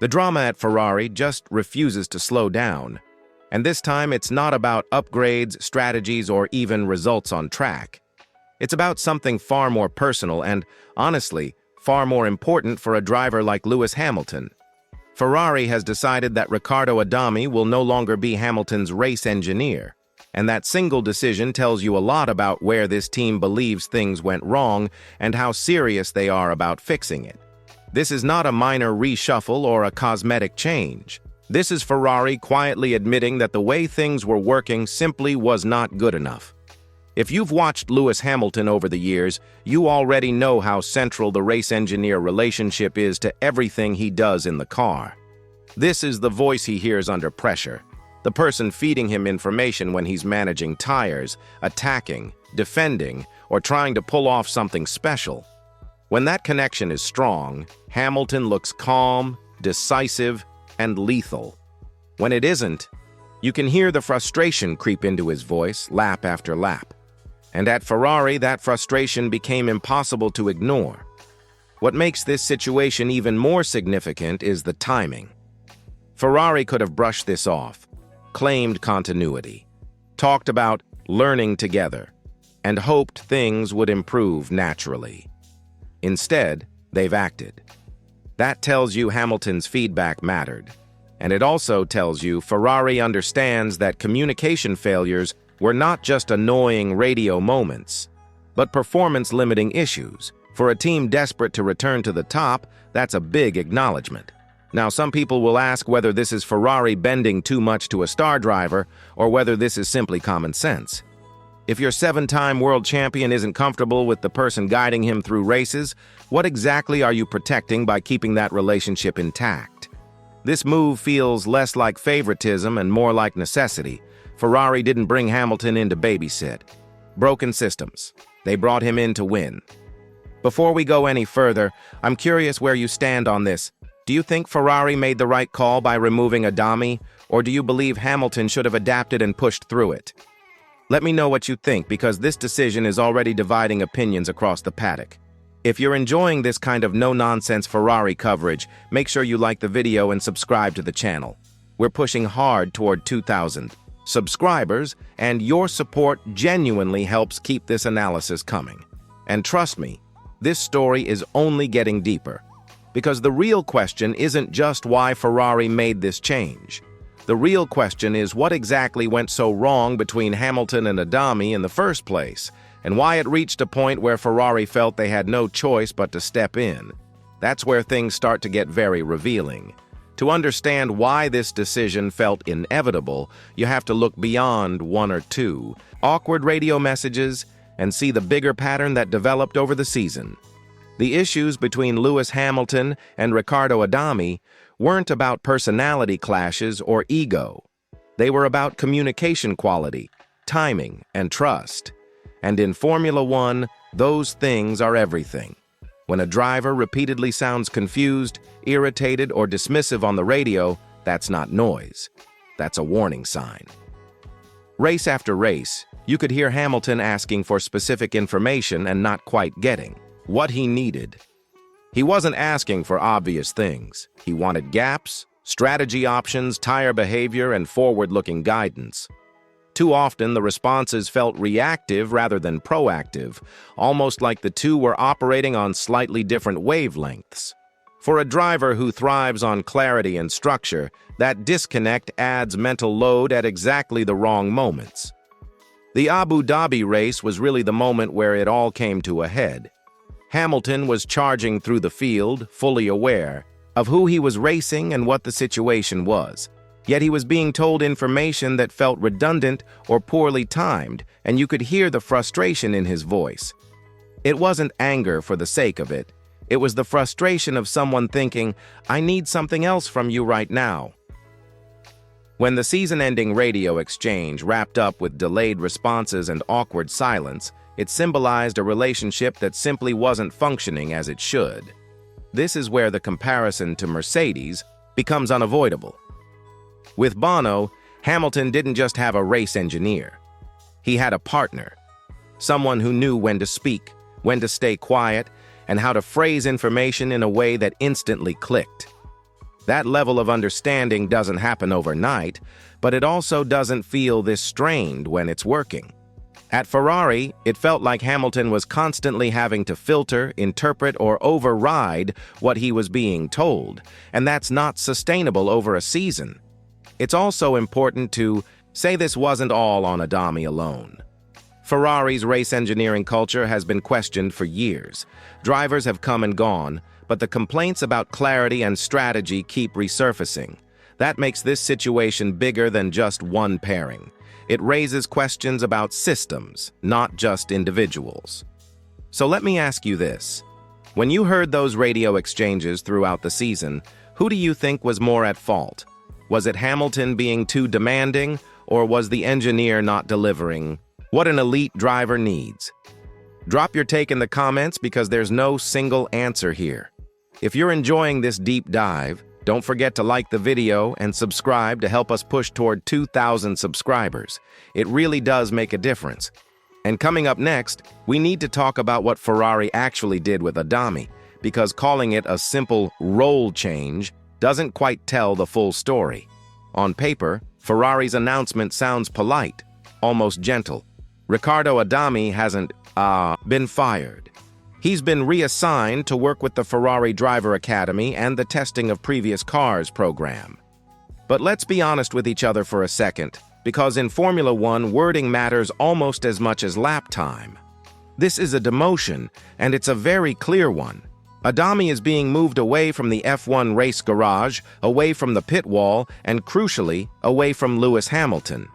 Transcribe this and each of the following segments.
The drama at Ferrari just refuses to slow down. And this time it's not about upgrades, strategies, or even results on track. It's about something far more personal and, honestly, far more important for a driver like Lewis Hamilton. Ferrari has decided that Riccardo Adami will no longer be Hamilton's race engineer, and that single decision tells you a lot about where this team believes things went wrong and how serious they are about fixing it. This is not a minor reshuffle or a cosmetic change. This is Ferrari quietly admitting that the way things were working simply was not good enough. If you've watched Lewis Hamilton over the years, you already know how central the race engineer relationship is to everything he does in the car. This is the voice he hears under pressure, the person feeding him information when he's managing tires, attacking, defending, or trying to pull off something special. When that connection is strong, Hamilton looks calm, decisive, and lethal. When it isn't, you can hear the frustration creep into his voice lap after lap. And at Ferrari, that frustration became impossible to ignore. What makes this situation even more significant is the timing. Ferrari could have brushed this off, claimed continuity, talked about learning together, and hoped things would improve naturally. Instead, they've acted. That tells you Hamilton's feedback mattered. And it also tells you Ferrari understands that communication failures were not just annoying radio moments, but performance-limiting issues. For a team desperate to return to the top, that's a big acknowledgement. Now, some people will ask whether this is Ferrari bending too much to a star driver or whether this is simply common sense. If your seven-time world champion isn't comfortable with the person guiding him through races, what exactly are you protecting by keeping that relationship intact? This move feels less like favoritism and more like necessity. Ferrari didn't bring Hamilton in to babysit. Broken systems. They brought him in to win. Before we go any further, I'm curious where you stand on this. Do you think Ferrari made the right call by removing Adami, or do you believe Hamilton should have adapted and pushed through it? Let me know what you think, because this decision is already dividing opinions across the paddock. If you're enjoying this kind of no-nonsense Ferrari coverage, make sure you like the video and subscribe to the channel. We're pushing hard toward 2,000 subscribers, and your support genuinely helps keep this analysis coming. And trust me, this story is only getting deeper. Because the real question isn't just why Ferrari made this change. The real question is what exactly went so wrong between Hamilton and Adami in the first place, and why it reached a point where Ferrari felt they had no choice but to step in. That's where things start to get very revealing. To understand why this decision felt inevitable, you have to look beyond one or two awkward radio messages and see the bigger pattern that developed over the season. The issues between Lewis Hamilton and Riccardo Adami weren't about personality clashes or ego. They were about communication quality, timing, and trust. And in Formula One, those things are everything. When a driver repeatedly sounds confused, irritated, or dismissive on the radio, that's not noise. That's a warning sign. Race after race, you could hear Hamilton asking for specific information and not quite getting what he needed. He wasn't asking for obvious things. He wanted gaps, strategy options, tire behavior, and forward-looking guidance. Too often, the responses felt reactive rather than proactive, almost like the two were operating on slightly different wavelengths. For a driver who thrives on clarity and structure, that disconnect adds mental load at exactly the wrong moments. The Abu Dhabi race was really the moment where it all came to a head. Hamilton was charging through the field, fully aware of who he was racing and what the situation was. Yet he was being told information that felt redundant or poorly timed, and you could hear the frustration in his voice. It wasn't anger for the sake of it. It was the frustration of someone thinking, "I need something else from you right now." When the season-ending radio exchange wrapped up with delayed responses and awkward silence, it symbolized a relationship that simply wasn't functioning as it should. This is where the comparison to Mercedes becomes unavoidable. With Bono, Hamilton didn't just have a race engineer. He had a partner, someone who knew when to speak, when to stay quiet, and how to phrase information in a way that instantly clicked. That level of understanding doesn't happen overnight, but it also doesn't feel this strained when it's working. At Ferrari, it felt like Hamilton was constantly having to filter, interpret, or override what he was being told, and that's not sustainable over a season. It's also important to say this wasn't all on Adami alone. Ferrari's race engineering culture has been questioned for years. Drivers have come and gone, but the complaints about clarity and strategy keep resurfacing. That makes this situation bigger than just one pairing. It raises questions about systems, not just individuals. So let me ask you this. When you heard those radio exchanges throughout the season, who do you think was more at fault? Was it Hamilton being too demanding, or was the engineer not delivering what an elite driver needs? Drop your take in the comments because there's no single answer here. If you're enjoying this deep dive, don't forget to like the video and subscribe to help us push toward 2,000 subscribers. It really does make a difference. And coming up next, we need to talk about what Ferrari actually did with Adami, because calling it a simple role change doesn't quite tell the full story. On paper, Ferrari's announcement sounds polite, almost gentle. Riccardo Adami hasn't been fired. He's been reassigned to work with the Ferrari Driver Academy and the Testing of Previous Cars program. But let's be honest with each other for a second, because in Formula One, wording matters almost as much as lap time. This is a demotion, and it's a very clear one. Adami is being moved away from the F1 race garage, away from the pit wall, and crucially, away from Lewis Hamilton.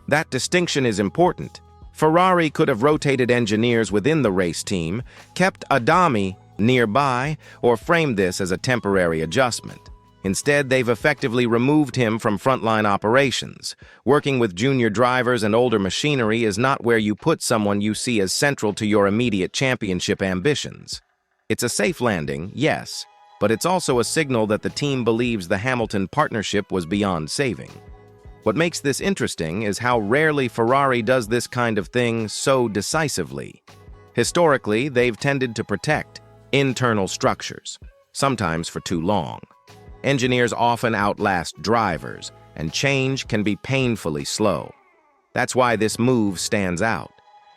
That distinction is important. Ferrari could have rotated engineers within the race team, kept Adami nearby, or framed this as a temporary adjustment. Instead, they've effectively removed him from frontline operations. Working with junior drivers and older machinery is not where you put someone you see as central to your immediate championship ambitions. It's a safe landing, yes, but it's also a signal that the team believes the Hamilton partnership was beyond saving. What makes this interesting is how rarely Ferrari does this kind of thing so decisively. Historically, they've tended to protect internal structures, sometimes for too long. Engineers often outlast drivers, and change can be painfully slow. That's why this move stands out.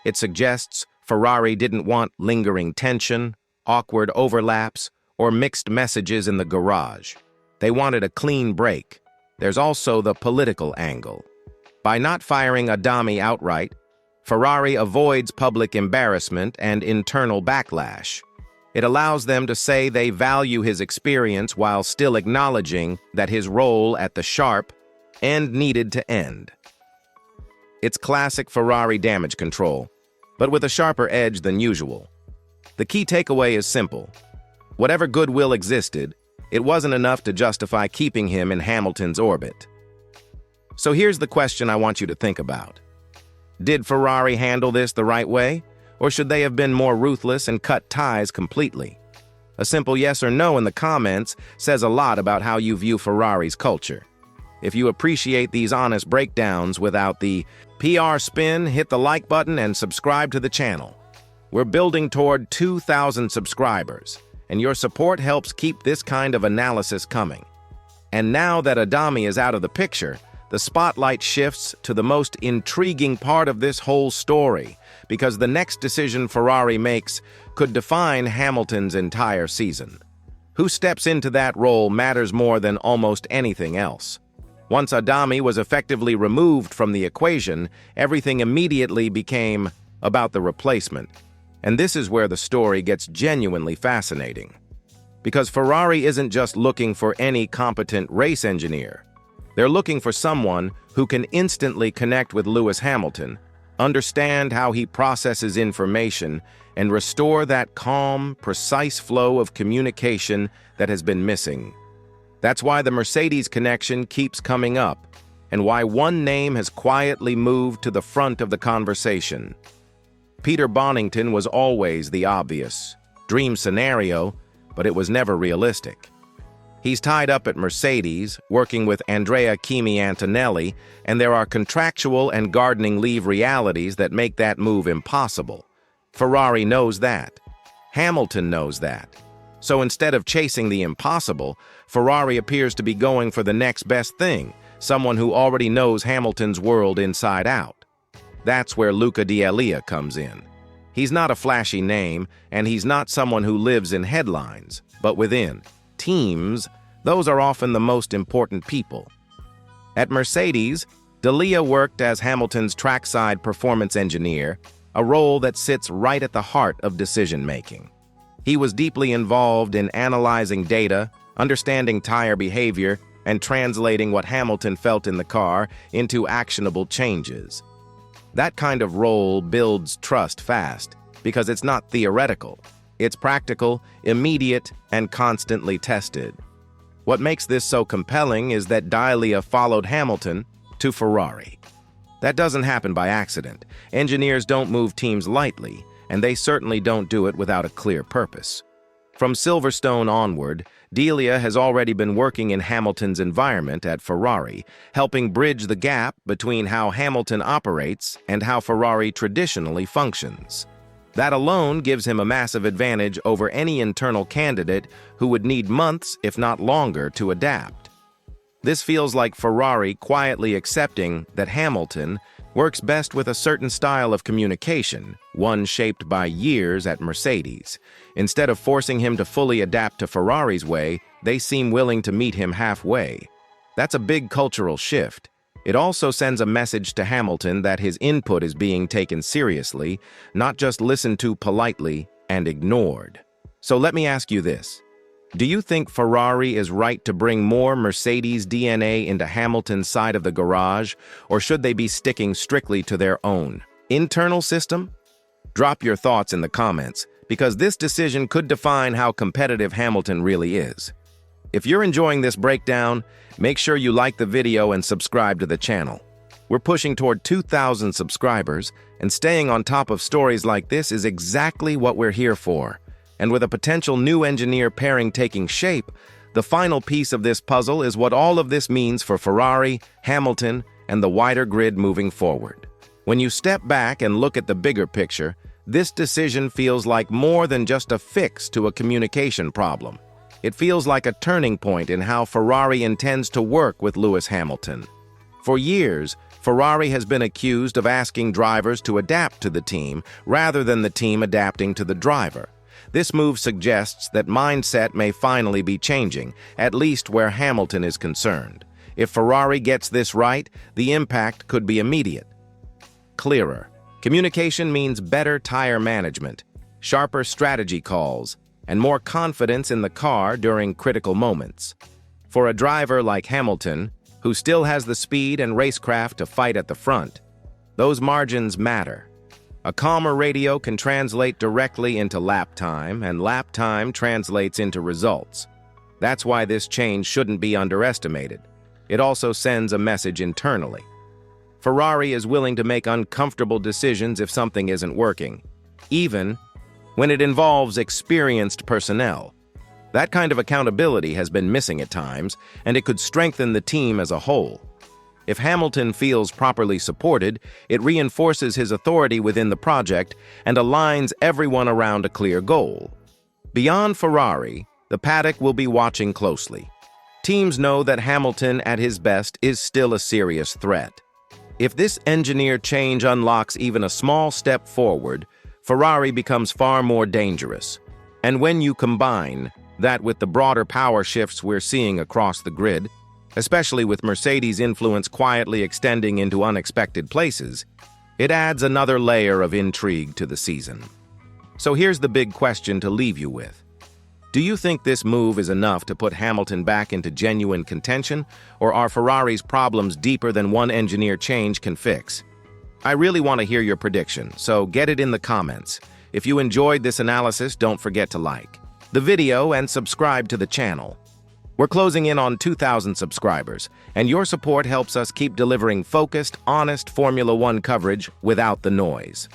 It suggests Ferrari didn't want lingering tension, awkward overlaps, or mixed messages in the garage. They wanted a clean break. There's also the political angle. By not firing Adami outright, Ferrari avoids public embarrassment and internal backlash. It allows them to say they value his experience while still acknowledging that his role at the sharp end needed to end. It's classic Ferrari damage control, but with a sharper edge than usual. The key takeaway is simple. Whatever goodwill existed, it wasn't enough to justify keeping him in Hamilton's orbit. So here's the question I want you to think about. Did Ferrari handle this the right way, or should they have been more ruthless and cut ties completely? A simple yes or no in the comments says a lot about how you view Ferrari's culture. If you appreciate these honest breakdowns without the PR spin, hit the like button and subscribe to the channel. We're building toward 2,000 subscribers, and your support helps keep this kind of analysis coming. And now that Adami is out of the picture, the spotlight shifts to the most intriguing part of this whole story, because the next decision Ferrari makes could define Hamilton's entire season. Who steps into that role matters more than almost anything else. Once Adami was effectively removed from the equation, everything immediately became about the replacement. And this is where the story gets genuinely fascinating. Because Ferrari isn't just looking for any competent race engineer. They're looking for someone who can instantly connect with Lewis Hamilton, understand how he processes information, and restore that calm, precise flow of communication that has been missing. That's why the Mercedes connection keeps coming up, and why one name has quietly moved to the front of the conversation. Peter Bonington was always the obvious dream scenario, but it was never realistic. He's tied up at Mercedes, working with Andrea Kimi Antonelli, and there are contractual and gardening leave realities that make that move impossible. Ferrari knows that. Hamilton knows that. So instead of chasing the impossible, Ferrari appears to be going for the next best thing, someone who already knows Hamilton's world inside out. That's where Luca D'Elia comes in. He's not a flashy name, and he's not someone who lives in headlines, but within teams, those are often the most important people. At Mercedes, D'Elia worked as Hamilton's trackside performance engineer, a role that sits right at the heart of decision-making. He was deeply involved in analyzing data, understanding tire behavior, and translating what Hamilton felt in the car into actionable changes. That kind of role builds trust fast, because it's not theoretical. It's practical, immediate, and constantly tested. What makes this so compelling is that D'Elia followed Hamilton to Ferrari. That doesn't happen by accident. Engineers don't move teams lightly, and they certainly don't do it without a clear purpose. From Silverstone onward, D'Elia has already been working in Hamilton's environment at Ferrari, helping bridge the gap between how Hamilton operates and how Ferrari traditionally functions. That alone gives him a massive advantage over any internal candidate who would need months, if not longer, to adapt. This feels like Ferrari quietly accepting that Hamilton works best with a certain style of communication, one shaped by years at Mercedes. Instead of forcing him to fully adapt to Ferrari's way, they seem willing to meet him halfway. That's a big cultural shift. It also sends a message to Hamilton that his input is being taken seriously, not just listened to politely and ignored. So let me ask you this. Do you think Ferrari is right to bring more Mercedes DNA into Hamilton's side of the garage, or should they be sticking strictly to their own internal system? Drop your thoughts in the comments, because this decision could define how competitive Hamilton really is. If you're enjoying this breakdown, make sure you like the video and subscribe to the channel. We're pushing toward 2,000 subscribers, and staying on top of stories like this is exactly what we're here for. And with a potential new engineer pairing taking shape, the final piece of this puzzle is what all of this means for Ferrari, Hamilton, and the wider grid moving forward. When you step back and look at the bigger picture, this decision feels like more than just a fix to a communication problem. It feels like a turning point in how Ferrari intends to work with Lewis Hamilton. For years, Ferrari has been accused of asking drivers to adapt to the team rather than the team adapting to the driver. This move suggests that mindset may finally be changing, at least where Hamilton is concerned. If Ferrari gets this right, the impact could be immediate. Clearer. Communication means better tire management, sharper strategy calls, and more confidence in the car during critical moments. For a driver like Hamilton, who still has the speed and racecraft to fight at the front, those margins matter. A calmer radio can translate directly into lap time, and lap time translates into results. That's why this change shouldn't be underestimated. It also sends a message internally. Ferrari is willing to make uncomfortable decisions if something isn't working, even when it involves experienced personnel. That kind of accountability has been missing at times, and it could strengthen the team as a whole. If Hamilton feels properly supported, it reinforces his authority within the project and aligns everyone around a clear goal. Beyond Ferrari, the paddock will be watching closely. Teams know that Hamilton at his best is still a serious threat. If this engineer change unlocks even a small step forward, Ferrari becomes far more dangerous. And when you combine that with the broader power shifts we're seeing across the grid, especially with Mercedes' influence quietly extending into unexpected places, it adds another layer of intrigue to the season. So here's the big question to leave you with. Do you think this move is enough to put Hamilton back into genuine contention, or are Ferrari's problems deeper than one engineer change can fix? I really want to hear your prediction, so get it in the comments. If you enjoyed this analysis, don't forget to like the video and subscribe to the channel. We're closing in on 2,000 subscribers, and your support helps us keep delivering focused, honest Formula One coverage without the noise.